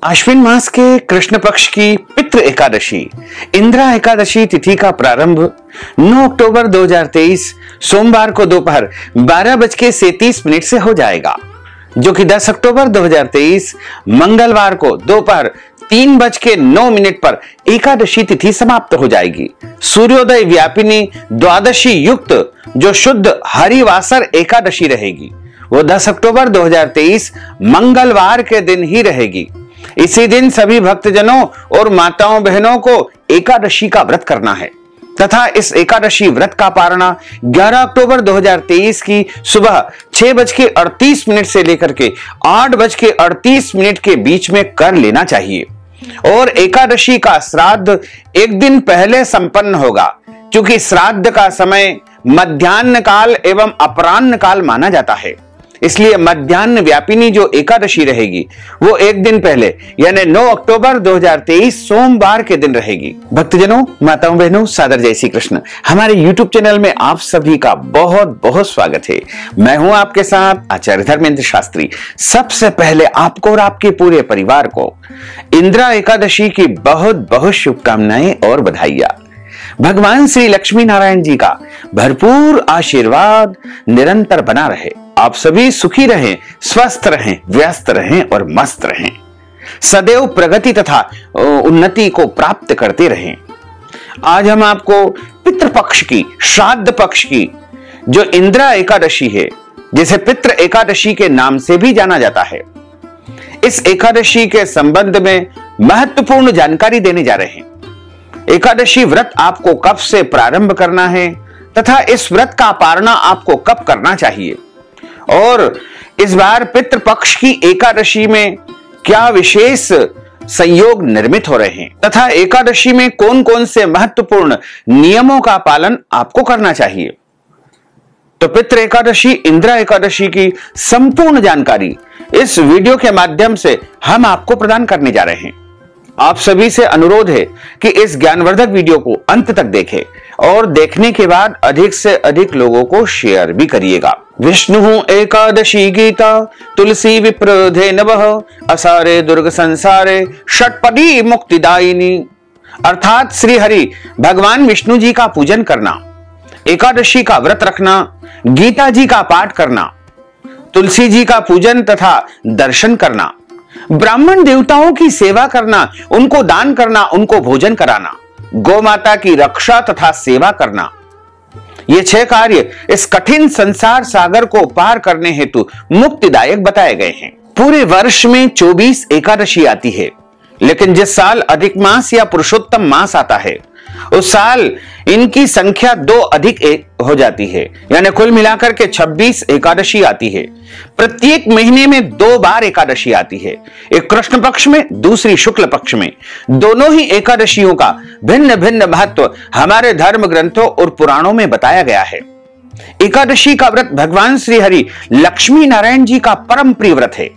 आश्विन मास के कृष्ण पक्ष की पितृ एकादशी इंदिरा एकादशी तिथि का प्रारंभ 9 अक्टूबर 2023 सोमवार को दोपहर 12:37 से हो जाएगा, जो कि 10 अक्टूबर 2023 मंगलवार को दोपहर 3:09 पर एकादशी तिथि समाप्त हो जाएगी। सूर्योदय व्यापिनी द्वादशी युक्त जो शुद्ध हरिवासर एकादशी रहेगी वो 10 अक्टूबर 2023 मंगलवार के दिन ही रहेगी। इसी दिन सभी भक्तजनों और माताओं बहनों को एकादशी का व्रत करना है तथा इस एकादशी व्रत का पारणा 11 अक्टूबर 2023 की सुबह 6:38 से लेकर के 8:38 के बीच में कर लेना चाहिए और एकादशी का श्राद्ध एक दिन पहले संपन्न होगा, क्योंकि श्राद्ध का समय मध्याह्न काल एवं अपराह्न काल माना जाता है। इसलिए मध्याह्न व्यापिनी जो एकादशी रहेगी वो एक दिन पहले यानी 9 अक्टूबर 2023 सोमवार के दिन रहेगी। भक्तजनों, माताओं बहनों, सादर जय श्री कृष्ण। हमारे YouTube चैनल में आप सभी का बहुत बहुत स्वागत है। मैं हूं आपके साथ आचार्य धर्मेंद्र शास्त्री। सबसे पहले आपको और आपके पूरे परिवार को इंदिरा एकादशी की बहुत बहुत शुभकामनाएं और बधाइयां। भगवान श्री लक्ष्मी नारायण जी का भरपूर आशीर्वाद निरंतर बना रहे। आप सभी सुखी रहें, स्वस्थ रहें, व्यस्त रहें और मस्त रहें। सदैव प्रगति तथा उन्नति को प्राप्त करते रहें। आज हम आपको पितृपक्ष की, श्राद्ध पक्ष की जो इंदिरा एकादशी है, जिसे पितृ एकादशी के नाम से भी जाना जाता है, इस एकादशी के संबंध में महत्वपूर्ण जानकारी देने जा रहे हैं। एकादशी व्रत आपको कब से प्रारंभ करना है तथा इस व्रत का पारणा आपको कब करना चाहिए और इस बार पितृपक्ष की एकादशी में क्या विशेष संयोग निर्मित हो रहे हैं तथा एकादशी में कौन कौन से महत्वपूर्ण नियमों का पालन आपको करना चाहिए। तो पितृ एकादशी, इंदिरा एकादशी की संपूर्ण जानकारी इस वीडियो के माध्यम से हम आपको प्रदान करने जा रहे हैं। आप सभी से अनुरोध है कि इस ज्ञानवर्धक वीडियो को अंत तक देखें और देखने के बाद अधिक से अधिक लोगों को शेयर भी करिएगा। विष्णु एकादशी गीता तुलसी विप्रधे नवः असारे दुर्ग संसारे षटपदी मुक्तिदायिनी। अर्थात श्री हरि भगवान विष्णु जी का पूजन करना, एकादशी का व्रत रखना, गीता जी का पाठ करना, तुलसी जी का पूजन तथा दर्शन करना, ब्राह्मण देवताओं की सेवा करना, उनको दान करना, उनको भोजन कराना, गौ माता की रक्षा तथा सेवा करना, ये 6 कार्य इस कठिन संसार सागर को पार करने हेतु मुक्तिदायक बताए गए हैं। पूरे वर्ष में 24 एकादशी आती है, लेकिन जिस साल अधिक मास या पुरुषोत्तम मास आता है उस साल इनकी संख्या 2 अधिक हो जाती है, यानी कुल मिलाकर के 26 एकादशी आती है। प्रत्येक महीने में 2 बार एकादशी आती है, एक कृष्ण पक्ष में, दूसरी शुक्ल पक्ष में। दोनों ही एकादशियों का भिन्न भिन्न महत्व हमारे धर्म ग्रंथों और पुराणों में बताया गया है। एकादशी का व्रत भगवान श्री हरि लक्ष्मी नारायण जी का परम प्रिय व्रत है।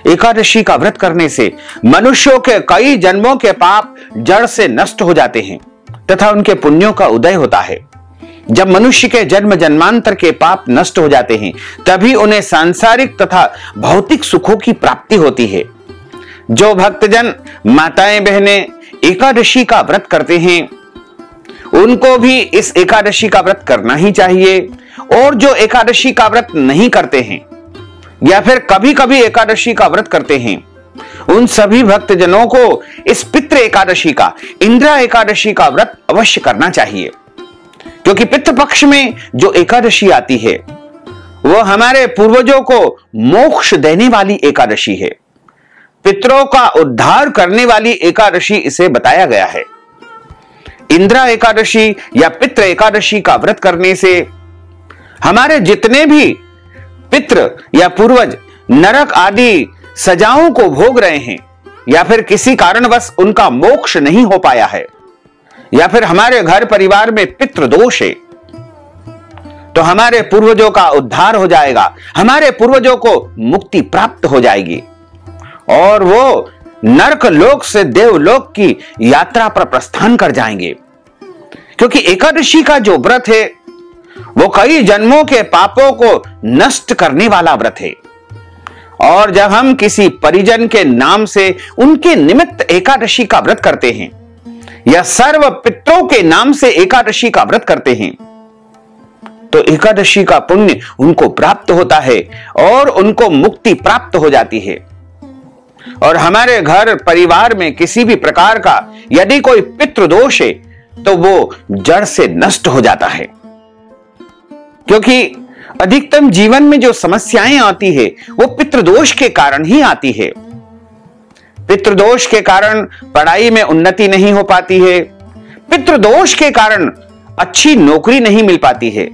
एकादशी का व्रत करने से मनुष्यों के कई जन्मों के पाप जड़ से नष्ट हो जाते हैं तथा उनके पुण्यों का उदय होता है। जब मनुष्य के जन्म जन्मांतर के पाप नष्ट हो जाते हैं तभी उन्हें सांसारिक तथा भौतिक सुखों की प्राप्ति होती है। जो भक्तजन, माताएं बहनें एकादशी का व्रत करते हैं उनको भी इस एकादशी का व्रत करना ही चाहिए, और जो एकादशी का व्रत नहीं करते हैं या फिर कभी कभी एकादशी का व्रत करते हैं उन सभी भक्तजनों को इस पितृ एकादशी का, इंदिरा एकादशी का व्रत अवश्य करना चाहिए, क्योंकि पितृपक्ष में जो एकादशी आती है वो हमारे पूर्वजों को मोक्ष देने वाली एकादशी है। पितरों का उद्धार करने वाली एकादशी इसे बताया गया है। इंदिरा एकादशी या पितृ एकादशी का व्रत करने से हमारे जितने भी पितृ या पूर्वज नरक आदि सजाओं को भोग रहे हैं या फिर किसी कारणवश उनका मोक्ष नहीं हो पाया है या फिर हमारे घर परिवार में पितृ दोष है, तो हमारे पूर्वजों का उद्धार हो जाएगा, हमारे पूर्वजों को मुक्ति प्राप्त हो जाएगी और वो नरक लोक से देवलोक की यात्रा पर प्रस्थान कर जाएंगे। क्योंकि एकादशी का जो व्रत है वो कई जन्मों के पापों को नष्ट करने वाला व्रत है। और जब हम किसी परिजन के नाम से उनके निमित्त एकादशी का व्रत करते हैं या सर्व पितरों के नाम से एकादशी का व्रत करते हैं तो एकादशी का पुण्य उनको प्राप्त होता है और उनको मुक्ति प्राप्त हो जाती है। और हमारे घर परिवार में किसी भी प्रकार का यदि कोई पितृदोष है तो वो जड़ से नष्ट हो जाता है, क्योंकि अधिकतम जीवन में जो समस्याएं आती है वो पितृदोष के कारण ही आती है। पितृदोष के कारण पढ़ाई में उन्नति नहीं हो पाती है, पितृदोष के कारण अच्छी नौकरी नहीं मिल पाती है,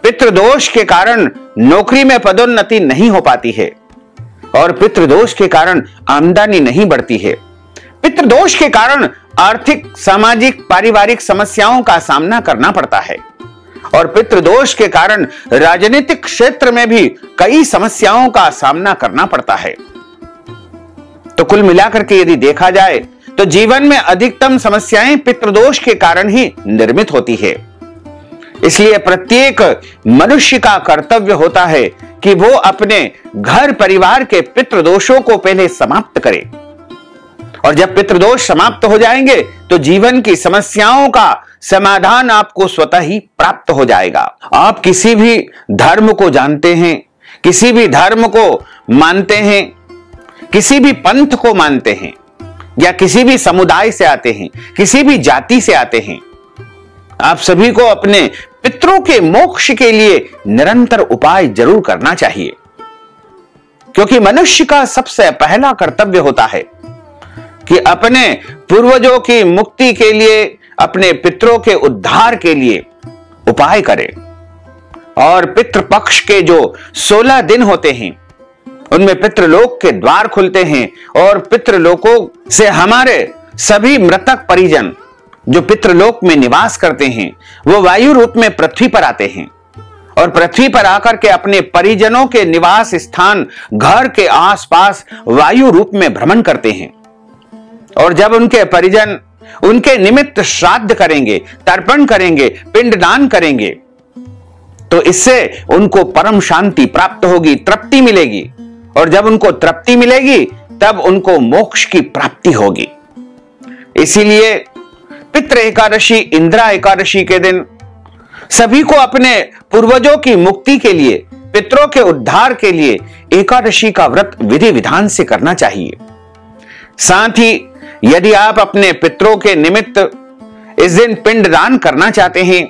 पितृदोष के कारण नौकरी में पदोन्नति नहीं हो पाती है, और पितृदोष के कारण आमदनी नहीं बढ़ती है। पितृदोष के कारण आर्थिक, सामाजिक, पारिवारिक समस्याओं का सामना करना पड़ता है, और पितृदोष के कारण राजनीतिक क्षेत्र में भी कई समस्याओं का सामना करना पड़ता है। तो कुल मिलाकर के यदि देखा जाए तो जीवन में अधिकतम समस्याएं पितृदोष के कारण ही निर्मित होती है। इसलिए प्रत्येक मनुष्य का कर्तव्य होता है कि वो अपने घर परिवार के पितृदोषों को पहले समाप्त करे, और जब पितृदोष समाप्त हो जाएंगे तो जीवन की समस्याओं का समाधान आपको स्वतः ही प्राप्त हो जाएगा। आप किसी भी धर्म को जानते हैं, किसी भी धर्म को मानते हैं, किसी भी पंथ को मानते हैं, या किसी भी समुदाय से आते हैं, किसी भी जाति से आते हैं, आप सभी को अपने पितरों के मोक्ष के लिए निरंतर उपाय जरूर करना चाहिए, क्योंकि मनुष्य का सबसे पहला कर्तव्य होता है कि अपने पूर्वजों की मुक्ति के लिए, अपने पितरों के उद्धार के लिए उपाय करे। और पितृपक्ष के जो 16 दिन होते हैं उनमें पितृलोक के द्वार खुलते हैं, और पितृलोकों से हमारे सभी मृतक परिजन जो पितृलोक में निवास करते हैं वो वायु रूप में पृथ्वी पर आते हैं, और पृथ्वी पर आकर के अपने परिजनों के निवास स्थान, घर के आसपास वायु रूप में भ्रमण करते हैं। और जब उनके परिजन उनके निमित्त श्राद्ध करेंगे, तर्पण करेंगे, पिंडदान करेंगे, तो इससे उनको परम शांति प्राप्त होगी, तृप्ति मिलेगी, और जब उनको तृप्ति मिलेगी तब उनको मोक्ष की प्राप्ति होगी। इसीलिए पितृ एकादशी, इंदिरा एकादशी के दिन सभी को अपने पूर्वजों की मुक्ति के लिए, पितरों के उद्धार के लिए एकादशी का व्रत विधि विधान से करना चाहिए। साथ ही यदि आप अपने पितरों के निमित्त इस दिन पिंडदान करना चाहते हैं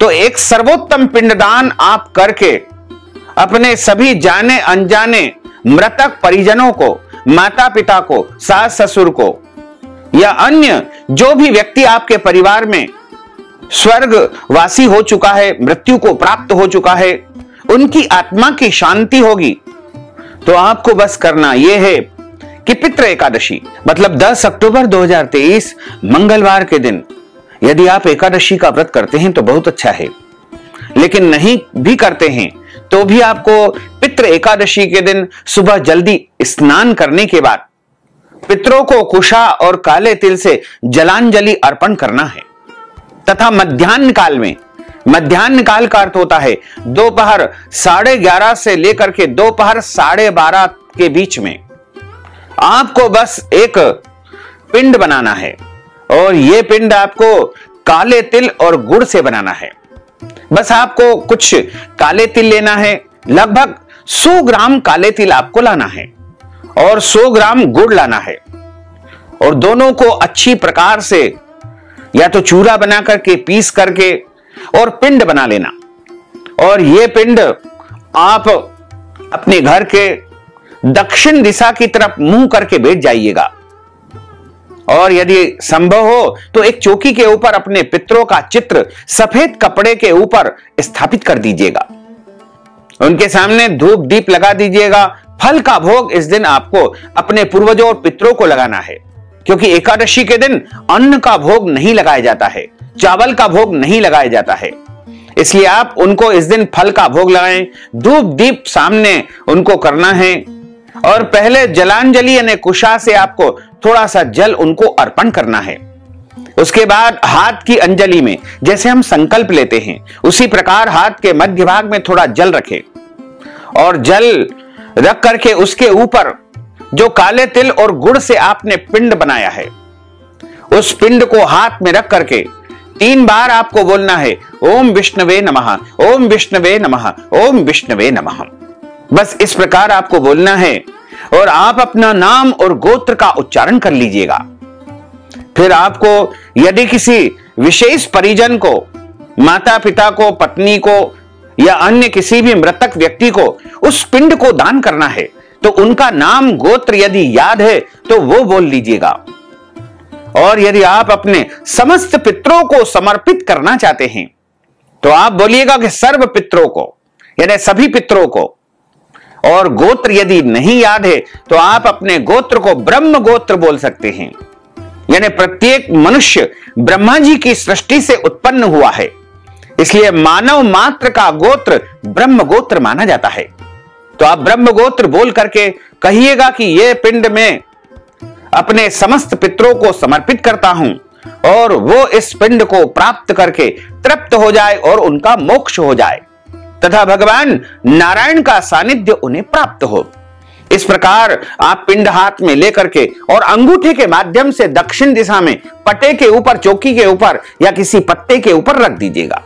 तो एक सर्वोत्तम पिंडदान आप करके अपने सभी जाने अनजाने मृतक परिजनों को, माता पिता को, सास ससुर को, या अन्य जो भी व्यक्ति आपके परिवार में स्वर्गवासी हो चुका है, मृत्यु को प्राप्त हो चुका है, उनकी आत्मा की शांति होगी। तो आपको बस करना यह है कि पितृ एकादशी मतलब 10 अक्टूबर 2023 मंगलवार के दिन यदि आप एकादशी का व्रत करते हैं तो बहुत अच्छा है, लेकिन नहीं भी करते हैं तो भी आपको पितृ एकादशी के दिन सुबह जल्दी स्नान करने के बाद पितरों को कुशा और काले तिल से जलांजलि अर्पण करना है। तथा मध्याह्न काल में, मध्याह्न काल का अर्थ होता है दोपहर 11:30 से लेकर के दोपहर 12:30 के बीच में आपको बस एक पिंड बनाना है, और यह पिंड आपको काले तिल और गुड़ से बनाना है। बस आपको कुछ काले तिल लेना है, लगभग 100 ग्राम काले तिल आपको लाना है, और 100 ग्राम गुड़ लाना है, और दोनों को अच्छी प्रकार से या तो चूरा बना करके पीस करके और पिंड बना लेना। और यह पिंड आप अपने घर के दक्षिण दिशा की तरफ मुंह करके बैठ जाइएगा, और यदि संभव हो तो एक चौकी के ऊपर अपने पितरों का चित्र सफेद कपड़े के ऊपर स्थापित कर दीजिएगा। उनके सामने धूप दीप लगा दीजिएगा। फल का भोग इस दिन आपको अपने पूर्वजों और पितरों को लगाना है, क्योंकि एकादशी के दिन अन्न का भोग नहीं लगाया जाता है, चावल का भोग नहीं लगाया जाता है। इसलिए आप उनको इस दिन फल का भोग लगाएं, धूप दीप सामने उनको करना है, और पहले जलांजलि यानी कुशा से आपको थोड़ा सा जल उनको अर्पण करना है। उसके बाद हाथ की अंजलि में जैसे हम संकल्प लेते हैं उसी प्रकार हाथ के मध्य भाग में थोड़ा जल रखें, और जल रख करके उसके ऊपर जो काले तिल और गुड़ से आपने पिंड बनाया है, उस पिंड को हाथ में रख करके 3 बार आपको बोलना है, ओम विष्णवे नमः, ओम विष्णवे नमः, ओम विष्णवे नमः। बस इस प्रकार आपको बोलना है और आप अपना नाम और गोत्र का उच्चारण कर लीजिएगा। फिर आपको यदि किसी विशेष परिजन को, माता पिता को, पत्नी को या अन्य किसी भी मृतक व्यक्ति को उस पिंड को दान करना है, तो उनका नाम गोत्र यदि याद है तो वो बोल लीजिएगा। और यदि आप अपने समस्त पितरों को समर्पित करना चाहते हैं तो आप बोलिएगा कि सर्व पितरों को, यानी सभी पितरों को। और गोत्र यदि नहीं याद है तो आप अपने गोत्र को ब्रह्म गोत्र बोल सकते हैं, यानी प्रत्येक मनुष्य ब्रह्मा जी की सृष्टि से उत्पन्न हुआ है, इसलिए मानव मात्र का गोत्र ब्रह्म गोत्र माना जाता है। तो आप ब्रह्म गोत्र बोल करके कहिएगा कि यह पिंड में अपने समस्त पितरों को समर्पित करता हूं और वो इस पिंड को प्राप्त करके तृप्त हो जाए और उनका मोक्ष हो जाए तथा भगवान नारायण का सानिध्य उन्हें प्राप्त हो। इस प्रकार आप पिंड हाथ में लेकर के और अंगूठे के माध्यम से दक्षिण दिशा में पटे के ऊपर, चौकी के ऊपर या किसी पत्ते के ऊपर रख दीजिएगा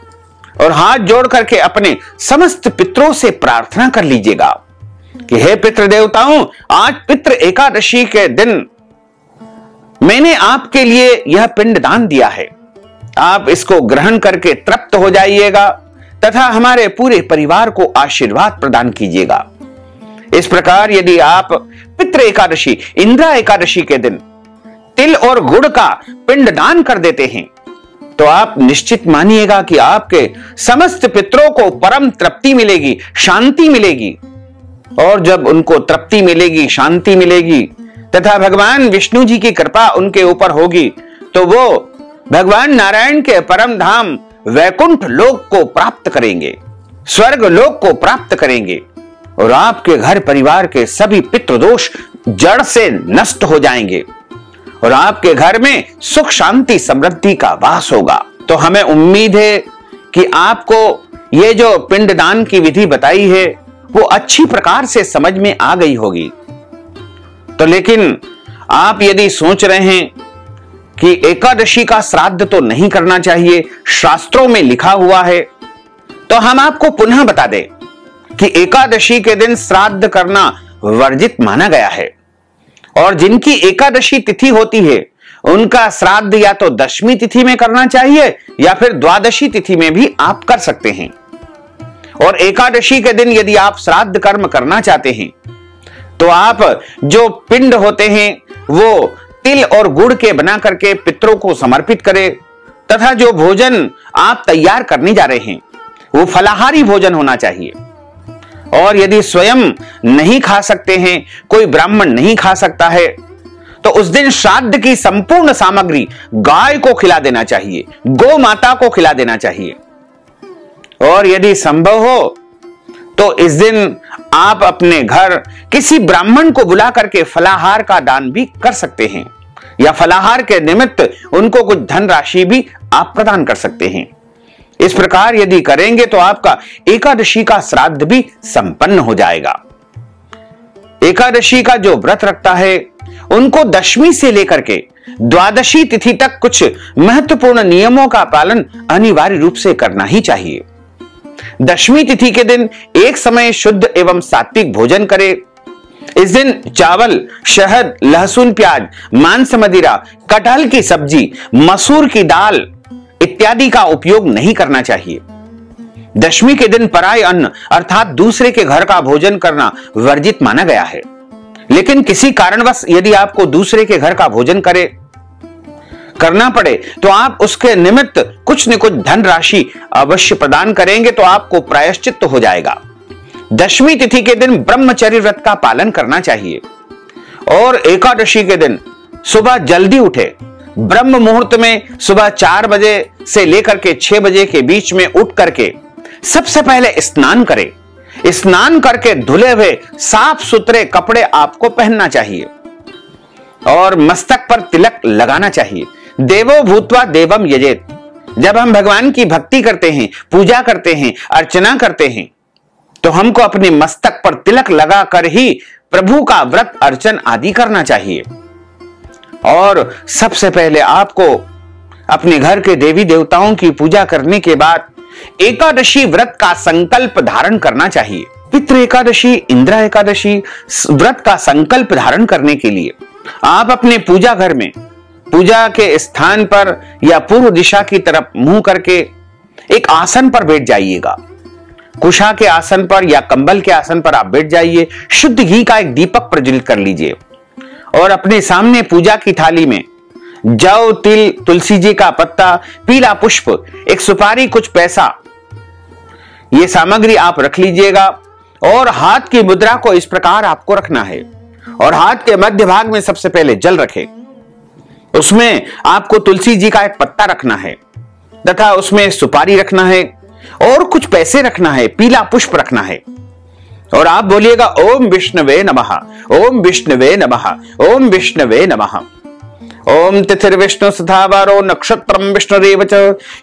और हाथ जोड़ करके अपने समस्त पितरों से प्रार्थना कर लीजिएगा कि हे पितृ देवताओं, आज पितृ एकादशी के दिन मैंने आपके लिए यह पिंड दान दिया है, आप इसको ग्रहण करके तृप्त हो जाइएगा तथा हमारे पूरे परिवार को आशीर्वाद प्रदान कीजिएगा। इस प्रकार यदि आप पितृ एकादशी, इंद्रा एकादशी के दिन तिल और गुड़ का पिंड दान कर देते हैं तो आप निश्चित मानिएगा कि आपके समस्त पितरों को परम तृप्ति मिलेगी, शांति मिलेगी। और जब उनको तृप्ति मिलेगी, शांति मिलेगी तथा भगवान विष्णु जी की कृपा उनके ऊपर होगी तो वो भगवान नारायण के परम धाम वैकुंठ लोक को प्राप्त करेंगे, स्वर्ग लोक को प्राप्त करेंगे और आपके घर परिवार के सभी पितृदोष जड़ से नष्ट हो जाएंगे और आपके घर में सुख शांति समृद्धि का वास होगा। तो हमें उम्मीद है कि आपको ये जो पिंडदान की विधि बताई है वो अच्छी प्रकार से समझ में आ गई होगी। तो लेकिन आप यदि सोच रहे हैं कि एकादशी का श्राद्ध तो नहीं करना चाहिए, शास्त्रों में लिखा हुआ है, तो हम आपको पुनः बता दें कि एकादशी के दिन श्राद्ध करना वर्जित माना गया है और जिनकी एकादशी तिथि होती है उनका श्राद्ध या तो दशमी तिथि में करना चाहिए या फिर द्वादशी तिथि में भी आप कर सकते हैं। और एकादशी के दिन यदि आप श्राद्ध कर्म करना चाहते हैं तो आप जो पिंड होते हैं वो तिल और गुड़ के बना करके पितरों को समर्पित करें तथा जो भोजन आप तैयार करने जा रहे हैं वो फलाहारी भोजन होना चाहिए। और यदि स्वयं नहीं खा सकते हैं, कोई ब्राह्मण नहीं खा सकता है, तो उस दिन श्राद्ध की संपूर्ण सामग्री गाय को खिला देना चाहिए, गौ माता को खिला देना चाहिए। और यदि संभव हो तो इस दिन आप अपने घर किसी ब्राह्मण को बुला करके फलाहार का दान भी कर सकते हैं या फलाहार के निमित्त उनको कुछ धनराशि भी आप प्रदान कर सकते हैं। इस प्रकार यदि करेंगे तो आपका एकादशी का श्राद्ध भी संपन्न हो जाएगा। एकादशी का जो व्रत रखता है उनको दशमी से लेकर के द्वादशी तिथि तक कुछ महत्वपूर्ण नियमों का पालन अनिवार्य रूप से करना ही चाहिए। दशमी तिथि के दिन एक समय शुद्ध एवं सात्विक भोजन करें। इस दिन चावल, शहद, लहसुन, प्याज, मांस, मदिरा, कटहल की सब्जी, मसूर की दाल इत्यादि का उपयोग नहीं करना चाहिए। दशमी के दिन पराय अन्न अर्थात दूसरे के घर का भोजन करना वर्जित माना गया है। लेकिन किसी कारणवश यदि आपको दूसरे के घर का भोजन करना पड़े तो आप उसके निमित्त कुछ न कुछ धनराशि अवश्य प्रदान करेंगे तो आपको प्रायश्चित हो जाएगा। दशमी तिथि के दिन ब्रह्मचर्य व्रत का पालन करना चाहिए और एकादशी के दिन सुबह जल्दी उठे, ब्रह्म मुहूर्त में सुबह 4 बजे से लेकर के 6 बजे के बीच में उठ करके सबसे पहले स्नान करें। स्नान करके धुले हुए साफ सुथरे कपड़े आपको पहनना चाहिए और मस्तक पर तिलक लगाना चाहिए। देवो भूत्वा देवम यजेत। जब हम भगवान की भक्ति करते हैं, पूजा करते हैं, अर्चना करते हैं तो हमको अपने मस्तक पर तिलक लगाकर ही प्रभु का व्रत अर्चन आदि करना चाहिए। और सबसे पहले आपको अपने घर के देवी देवताओं की पूजा करने के बाद एकादशी व्रत का संकल्प धारण करना चाहिए। पितृ एकादशी, इंदिरा एकादशी व्रत का संकल्प धारण करने के लिए आप अपने पूजा घर में, पूजा के स्थान पर या पूर्व दिशा की तरफ मुंह करके एक आसन पर बैठ जाइएगा। कुशा के आसन पर या कंबल के आसन पर आप बैठ जाइए। शुद्ध घी का एक दीपक प्रज्वलित कर लीजिए और अपने सामने पूजा की थाली में जौ, तिल, तुलसी जी का पत्ता, पीला पुष्प, एक सुपारी, कुछ पैसा, ये सामग्री आप रख लीजिएगा। और हाथ की मुद्रा को इस प्रकार आपको रखना है और हाथ के मध्य भाग में सबसे पहले जल रखें। उसमें आपको तुलसी जी का एक पत्ता रखना है तथा उसमें सुपारी रखना है और कुछ पैसे रखना है, पीला पुष्प रखना है। और आप बोलिएगा ओम विष्णवे नमः, ओम विष्णवे नमः, ओम विष्णवे नमः। ओम तिथिर्विष्णु सदावारो नक्षत्रम विष्णुरेव च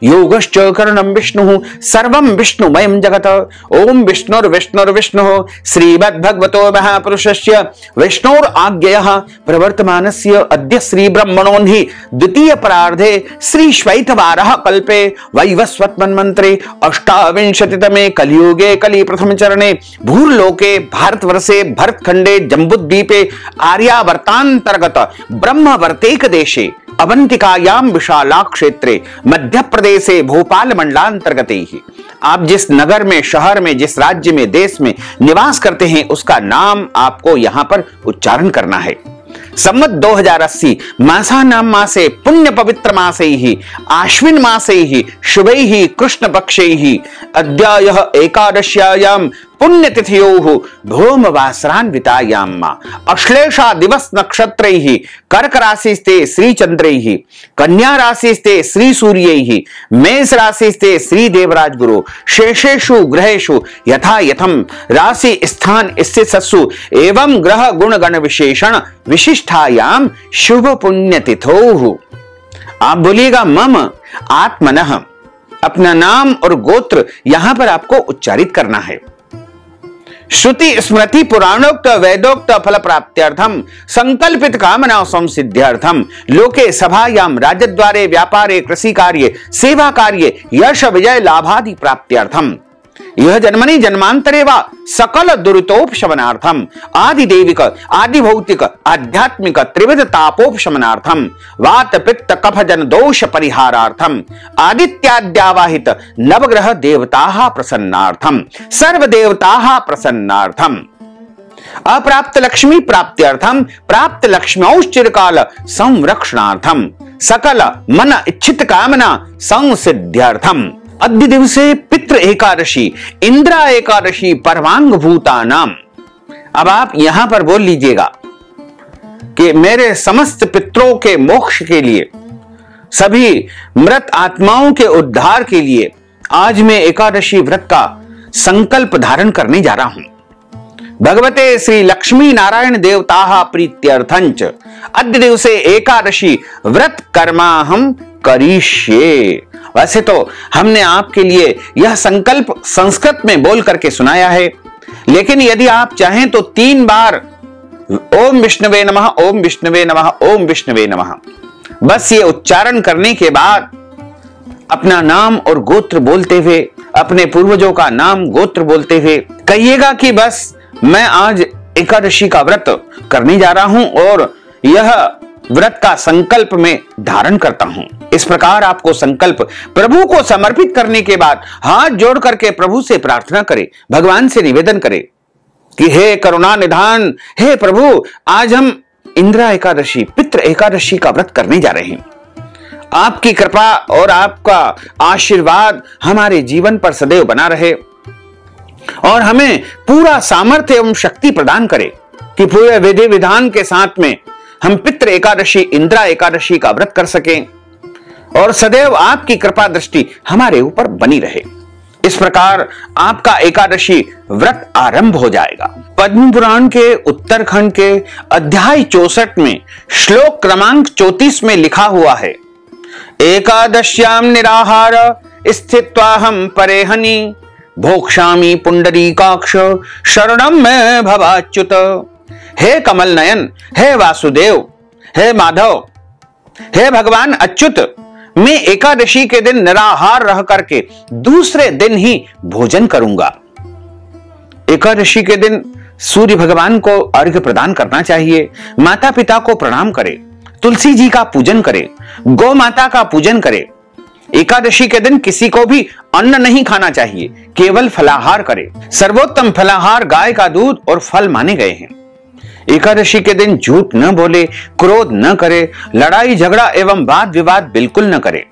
योगश्च करणं विष्णुः सर्वं विष्णुमयं जगत्। ओम विष्णुर्विष्णुर्विष्णुः श्रीमद्भगवतो महापुरुषस्य विष्णोराज्ञयः प्रवर्तमानस्य अद्य श्री ब्रह्मणोन्हि द्वितीय परार्धे श्री श्वैतवारः कल्पे वैवस्वत मन्वन्तरे अष्टाविंशतितमे कलियुगे कलि प्रथम चरणे भूर्लोके भारतवर्षे भरतखंडे जम्बूद्वीपे आर्यावर्तांतर्गत ब्रह्मवर्तेक देशे अवंतिकायाम विशाला क्षेत्रे मध्य प्रदेशे भोपाल मंडलांतर्गते ही आप जिस नगर में, शहर में, जिस राज्य में, देश में निवास करते हैं उसका नाम आपको यहां पर उच्चारण करना है। सम्मत 2080 मासानां मासे पुण्य पवित्र मासे ही आश्विन मासे ही शुभै ही कृष्ण पक्षे ही अद्यायः एकादश्यायाम पुण्यतिथयोः भौमवासरान्वितायां अश्लेषा दिवस नक्षत्रैः कर्क राशिस्ते श्री चंद्रैः कन्या राशिस्ते श्री सूर्यैः मेष राशिस्ते श्री देवराज गुरु शेषेषु ग्रहेषु यथा यथम राशि स्थान स्थितसु एवं ग्रह गुण गण विशेषण विशिष्टायाम शुभ पुण्यतिथोः। आप बोलिएगा मम आत्मनः, अपना नाम और गोत्र यहां पर आपको उच्चारित करना है। श्रुति स्मृति पुराणोक्त वेदोक्त फल प्राप्त्यर्थम संकल्पित कामना संसिद्ध्यर्थम लोके सभायाम राजद्वारे व्यापारे कृषि कार्य सेवा कार्य यश विजय लाभादि प्राप्त्यर्थम यह जन्मनि जन्मांतरे वा सकल दुरितोपशमनार्थम आदि देविक आदि भौतिक आध्यात्मिक त्रिविध तापोपशमनार्थम वात पित्त कफ जन दोष परिहारार्थम आदित्याद्यावाहित नवग्रह देवताः प्रसन्नार्थम सर्व देवताः प्रसन्नार्थम अप्राप्त लक्ष्मी प्राप्त्यर्थम प्राप्त लक्ष्म्यौश्चिरकाल संरक्षणार्थम सकल मन इच्छित कामना संसिद्ध्यर्थम अद्य दिवसे पितृ एकादशी इंदिरा एकादशी परमांग भूतानाम। अब आप यहां पर बोल लीजिएगा कि मेरे समस्त पितरों के मोक्ष के लिए, सभी मृत आत्माओं के उद्धार के लिए आज मैं एकादशी व्रत का संकल्प धारण करने जा रहा हूं। भगवते श्री लक्ष्मी नारायण देवताः प्रीत्यर्थंच अद्य दिवसे एकादशी व्रत कर्माहम करिष्ये। वैसे तो हमने आपके लिए यह संकल्प संस्कृत में बोल करके सुनाया है, लेकिन यदि आप चाहें तो 3 बार ओम विष्णवे नमः, ओम विष्णवे नमः, ओम विष्णवे नमः, बस ये उच्चारण करने के बाद अपना नाम और गोत्र बोलते हुए, अपने पूर्वजों का नाम गोत्र बोलते हुए कहिएगा कि बस मैं आज एकादशी का व्रत करने जा रहा हूं और यह व्रत का संकल्प में धारण करता हूं। इस प्रकार आपको संकल्प प्रभु को समर्पित करने के बाद हाथ जोड़ करके प्रभु से प्रार्थना करें, भगवान से निवेदन करें कि हे करुणा निधान, हे प्रभु, आज हम इंदिरा एकादशी, पितृ एकादशी का व्रत करने जा रहे हैं। आपकी कृपा और आपका आशीर्वाद हमारे जीवन पर सदैव बना रहे और हमें पूरा सामर्थ्य एवं शक्ति प्रदान करे कि पूरे विधि विधान के साथ में हम पितृ एकादशी, इंदिरा एकादशी का व्रत कर सकें और सदैव आपकी कृपा दृष्टि हमारे ऊपर बनी रहे। इस प्रकार आपका एकादशी व्रत आरंभ हो जाएगा। पद्म पुराण के उत्तरखंड के अध्याय 64 में श्लोक क्रमांक 34 में लिखा हुआ है, एकादश्याम निराहार स्थित्वाहम परेहनि भोक्ष्यामि पुंडरीकाक्ष शरणम में भवाच्युत। हे कमल नयन, हे वासुदेव, हे माधव, हे भगवान अच्युत, मैं एकादशी के दिन निराहार रह करके दूसरे दिन ही भोजन करूंगा। एकादशी के दिन सूर्य भगवान को अर्घ्य प्रदान करना चाहिए, माता पिता को प्रणाम करें, तुलसी जी का पूजन करें, गौ माता का पूजन करें। एकादशी के दिन किसी को भी अन्न नहीं खाना चाहिए, केवल फलाहार करें। सर्वोत्तम फलाहार गाय का दूध और फल माने गए हैं। एकादशी के दिन झूठ न बोले, क्रोध न करे, लड़ाई झगड़ा एवं वाद विवाद बिल्कुल न करे।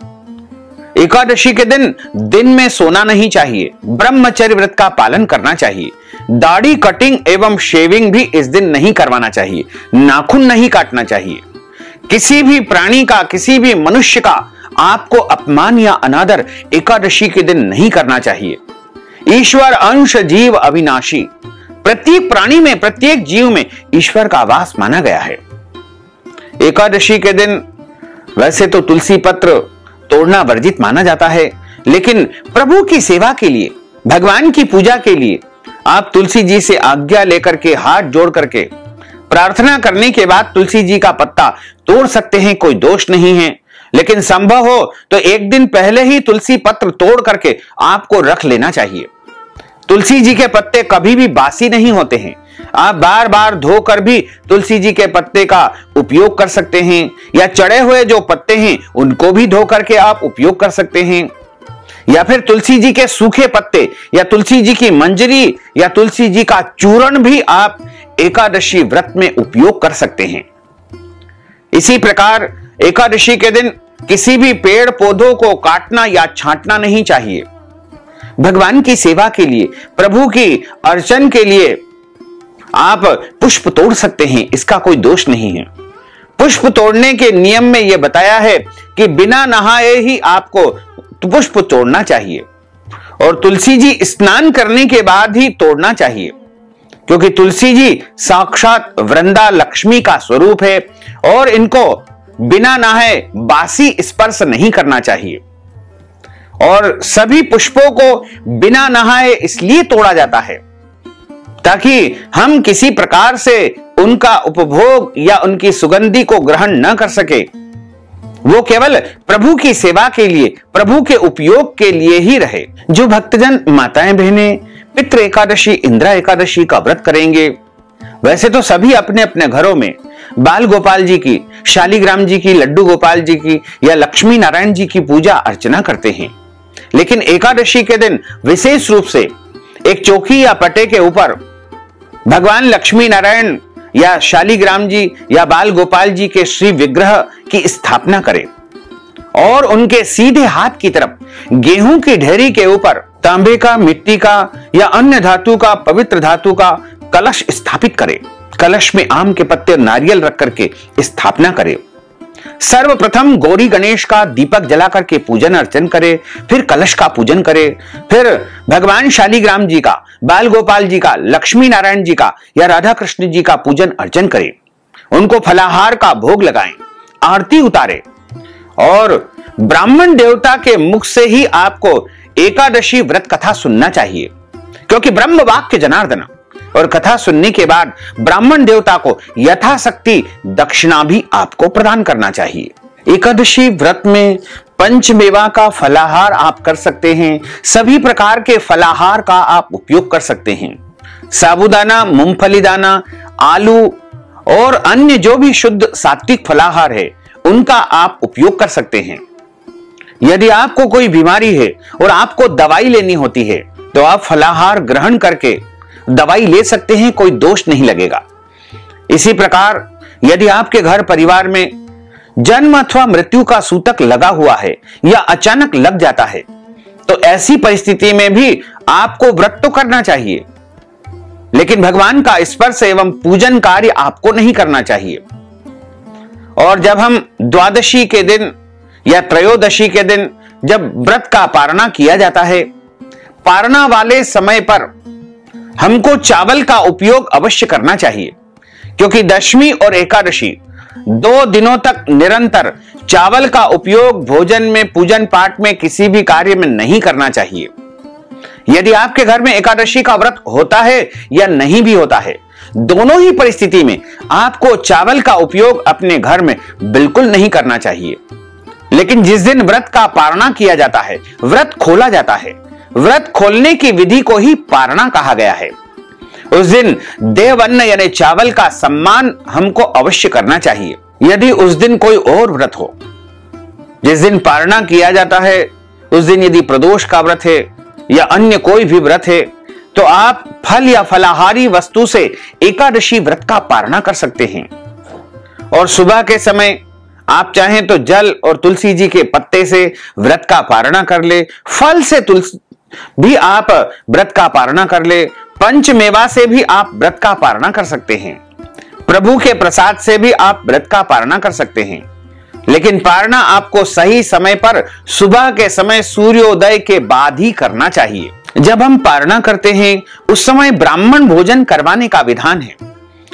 एकादशी के दिन में सोना नहीं चाहिए, ब्रह्मचर्य व्रत का पालन करना चाहिए। दाढ़ी कटिंग एवं शेविंग भी इस दिन नहीं करवाना चाहिए, नाखून नहीं काटना चाहिए। किसी भी प्राणी का, किसी भी मनुष्य का आपको अपमान या अनादर एकादशी के दिन नहीं करना चाहिए। ईश्वर अंश जीव अविनाशी, प्रत्येक प्राणी में, प्रत्येक जीव में ईश्वर का वास माना गया है। एकादशी के दिन वैसे तो तुलसी पत्र तोड़ना वर्जित माना जाता है, लेकिन प्रभु की सेवा के लिए, भगवान की पूजा के लिए आप तुलसी जी से आज्ञा लेकर के, हाथ जोड़ करके प्रार्थना करने के बाद तुलसी जी का पत्ता तोड़ सकते हैं, कोई दोष नहीं है। लेकिन संभव हो तो एक दिन पहले ही तुलसी पत्र तोड़ करके आपको रख लेना चाहिए। तुलसी जी के पत्ते कभी भी बासी नहीं होते हैं, आप बार बार धोकर भी तुलसी जी के पत्ते का उपयोग कर सकते हैं, या चढ़े हुए जो पत्ते हैं उनको भी धो करके आप उपयोग कर सकते हैं, या फिर तुलसी जी के सूखे पत्ते या तुलसी जी की मंजरी या तुलसी जी का चूर्ण भी आप एकादशी व्रत में उपयोग कर सकते हैं। इसी प्रकार एकादशी के दिन किसी भी पेड़ पौधों को काटना या छांटना नहीं चाहिए। भगवान की सेवा के लिए, प्रभु की अर्चन के लिए आप पुष्प तोड़ सकते हैं, इसका कोई दोष नहीं है। पुष्प तोड़ने के नियम में यह बताया है कि बिना नहाए ही आपको पुष्प तोड़ना चाहिए, और तुलसी जी स्नान करने के बाद ही तोड़ना चाहिए, क्योंकि तुलसी जी साक्षात वृंदा लक्ष्मी का स्वरूप है और इनको बिना नहाए बासी स्पर्श नहीं करना चाहिए। और सभी पुष्पों को बिना नहाए इसलिए तोड़ा जाता है ताकि हम किसी प्रकार से उनका उपभोग या उनकी सुगंधि को ग्रहण न कर सके। वो केवल प्रभु की सेवा के लिए, प्रभु के उपयोग के लिए ही रहे। जो भक्तजन, माताएं बहनें पितृ एकादशी, इंदिरा एकादशी का व्रत करेंगे, वैसे तो सभी अपने अपने घरों में बाल गोपाल जी की, शालीग्राम जी की, लड्डू गोपाल जी की या लक्ष्मी नारायण जी की पूजा अर्चना करते हैं, लेकिन एकादशी के दिन विशेष रूप से एक चौकी या पटे के ऊपर भगवान लक्ष्मी नारायण या शालीग्राम जी या बाल गोपाल जी के श्री विग्रह की स्थापना करें और उनके सीधे हाथ की तरफ गेहूं की ढेरी के ऊपर तांबे का, मिट्टी का या अन्य धातु का, पवित्र धातु का कलश स्थापित करें। कलश में आम के पत्ते और नारियल रख करके स्थापना करें। सर्वप्रथम गौरी गणेश का दीपक जला करके पूजन अर्चन करें, फिर कलश का पूजन करें, फिर भगवान शालीग्राम जी का, बाल गोपाल जी का, लक्ष्मी नारायण जी का या राधा कृष्ण जी का पूजन अर्चन करें। उनको फलाहार का भोग लगाएं, आरती उतारें और ब्राह्मण देवता के मुख से ही आपको एकादशी व्रत कथा सुनना चाहिए, क्योंकि ब्रह्म वाक्य जनार्दन। और कथा सुनने के बाद ब्राह्मण देवता को यथाशक्ति दक्षिणा भी आपको प्रदान करना चाहिए। एकादशी व्रत में पंचमेवा का फलाहार आप कर सकते हैं, सभी प्रकार के फलाहार का आप उपयोग कर सकते हैं। साबूदाना, मूंगफली दाना, आलू और अन्य जो भी शुद्ध सात्विक फलाहार है उनका आप उपयोग कर सकते हैं। यदि आपको कोई बीमारी है और आपको दवाई लेनी होती है तो आप फलाहार ग्रहण करके दवाई ले सकते हैं, कोई दोष नहीं लगेगा। इसी प्रकार यदि आपके घर परिवार में जन्म अथवा मृत्यु का सूतक लगा हुआ है या अचानक लग जाता है तो ऐसी परिस्थिति में भी आपको व्रत तो करना चाहिए, लेकिन भगवान का स्पर्श एवं पूजन कार्य आपको नहीं करना चाहिए। और जब हम द्वादशी के दिन या त्रयोदशी के दिन जब व्रत का पारणा किया जाता है, पारणा वाले समय पर हमको चावल का उपयोग अवश्य करना चाहिए, क्योंकि दशमी और एकादशी 2 दिनों तक निरंतर चावल का उपयोग भोजन में, पूजन पाठ में, किसी भी कार्य में नहीं करना चाहिए। यदि आपके घर में एकादशी का व्रत होता है या नहीं भी होता है, दोनों ही परिस्थिति में आपको चावल का उपयोग अपने घर में बिल्कुल नहीं करना चाहिए। लेकिन जिस दिन व्रत का पारणा किया जाता है, व्रत खोला जाता है, व्रत खोलने की विधि को ही पारणा कहा गया है। उस दिन देवअन्न यानी चावल का सम्मान हमको अवश्य करना चाहिए। यदि उस दिन कोई और व्रत हो, जिस दिन पारणा किया जाता है, उस दिन यदि प्रदोष का व्रत है या अन्य कोई भी व्रत है, तो आप फल या फलाहारी वस्तु से एकादशी व्रत का पारणा कर सकते हैं। और सुबह के समय आप चाहें तो जल और तुलसी जी के पत्ते से व्रत का पारणा कर ले, फल से तुलसी भी आप व्रत का पारणा कर ले, पंचमेवा से भी आप व्रत का पारणा कर सकते हैं, प्रभु के प्रसाद से भी आप व्रत का पारणा कर सकते हैं। लेकिन पारणा आपको सही समय पर सुबह के समय सूर्योदय के बाद ही करना चाहिए। जब हम पारणा करते हैं उस समय ब्राह्मण भोजन करवाने का विधान है,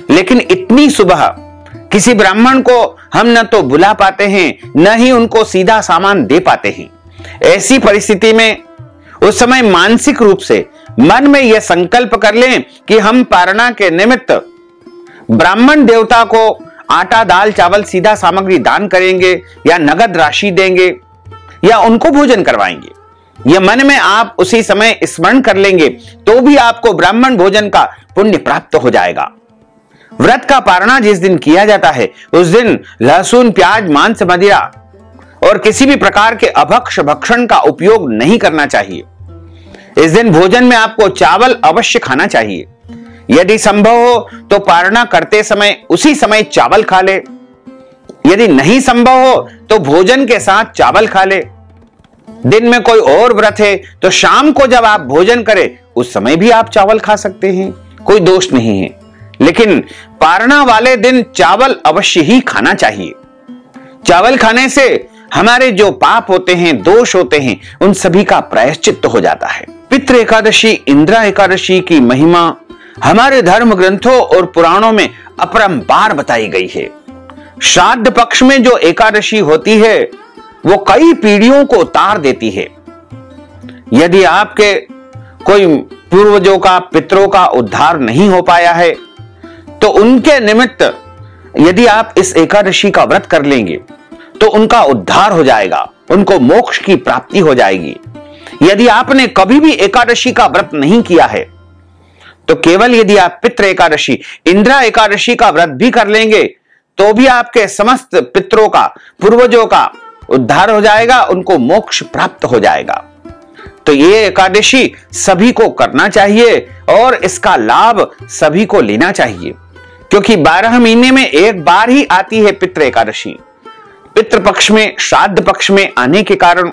लेकिन इतनी सुबह किसी ब्राह्मण को हम न तो बुला पाते हैं, न ही उनको सीधा सामान दे पाते हैं। ऐसी परिस्थिति में उस समय मानसिक रूप से मन में यह संकल्प कर लें कि हम पारणा के निमित्त ब्राह्मण देवता को आटा दाल चावल सीधा सामग्री दान करेंगे या नगद राशि देंगे या उनको भोजन करवाएंगे। यह मन में आप उसी समय स्मरण कर लेंगे तो भी आपको ब्राह्मण भोजन का पुण्य प्राप्त हो जाएगा। व्रत का पारणा जिस दिन किया जाता है उस दिन लहसुन प्याज मांस मदिरा और किसी भी प्रकार के अभक्ष भक्षण का उपयोग नहीं करना चाहिए। इस दिन भोजन में आपको चावल अवश्य खाना चाहिए। यदि संभव हो तो पारणा करते समय उसी समय चावल खा ले, यदि नहीं संभव हो तो भोजन के साथ चावल खा ले। दिन में कोई और व्रत है तो शाम को जब आप भोजन करें उस समय भी आप चावल खा सकते हैं, कोई दोष नहीं है। लेकिन पारणा वाले दिन चावल अवश्य ही खाना चाहिए। चावल खाने से हमारे जो पाप होते हैं, दोष होते हैं, उन सभी का प्रायश्चित्त हो जाता है। पितृ एकादशी, इंद्रा एकादशी की महिमा हमारे धर्म ग्रंथों और पुराणों में अपरंपार बताई गई है। श्राद्ध पक्ष में जो एकादशी होती है वो कई पीढ़ियों को तार देती है। यदि आपके कोई पूर्वजों का, पितरों का उद्धार नहीं हो पाया है तो उनके निमित्त यदि आप इस एकादशी का व्रत कर लेंगे तो उनका उद्धार हो जाएगा, उनको मोक्ष की प्राप्ति हो जाएगी। यदि आपने कभी भी एकादशी का व्रत नहीं किया है तो केवल यदि आप पितृ एकादशी, इंद्रा एकादशी का व्रत भी कर लेंगे तो भी आपके समस्त पितरों का, पूर्वजों का उद्धार हो जाएगा, उनको मोक्ष प्राप्त हो जाएगा। तो ये एकादशी सभी को करना चाहिए और इसका लाभ सभी को लेना चाहिए, क्योंकि 12 महीने में एक बार ही आती है पितृ एकादशी। पितृ पक्ष में, श्राद्ध पक्ष में आने के कारण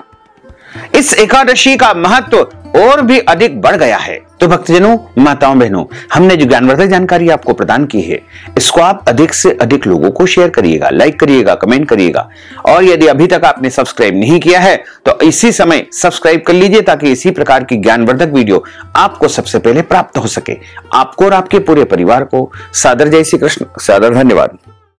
इस एकादशी का महत्व और भी अधिक बढ़ गया है। तो भक्तजनों, माताओं, बहनों, हमने जो ज्ञानवर्धक जानकारी आपको प्रदान की है इसको आप अधिक से अधिक लोगों को शेयर करिएगा, लाइक करिएगा, कमेंट करिएगा। और यदि अभी तक आपने सब्सक्राइब नहीं किया है तो इसी समय सब्सक्राइब कर लीजिए ताकि इसी प्रकार की ज्ञानवर्धक वीडियो आपको सबसे पहले प्राप्त हो सके। आपको और आपके पूरे परिवार को सादर जय श्री कृष्ण, सादर धन्यवाद।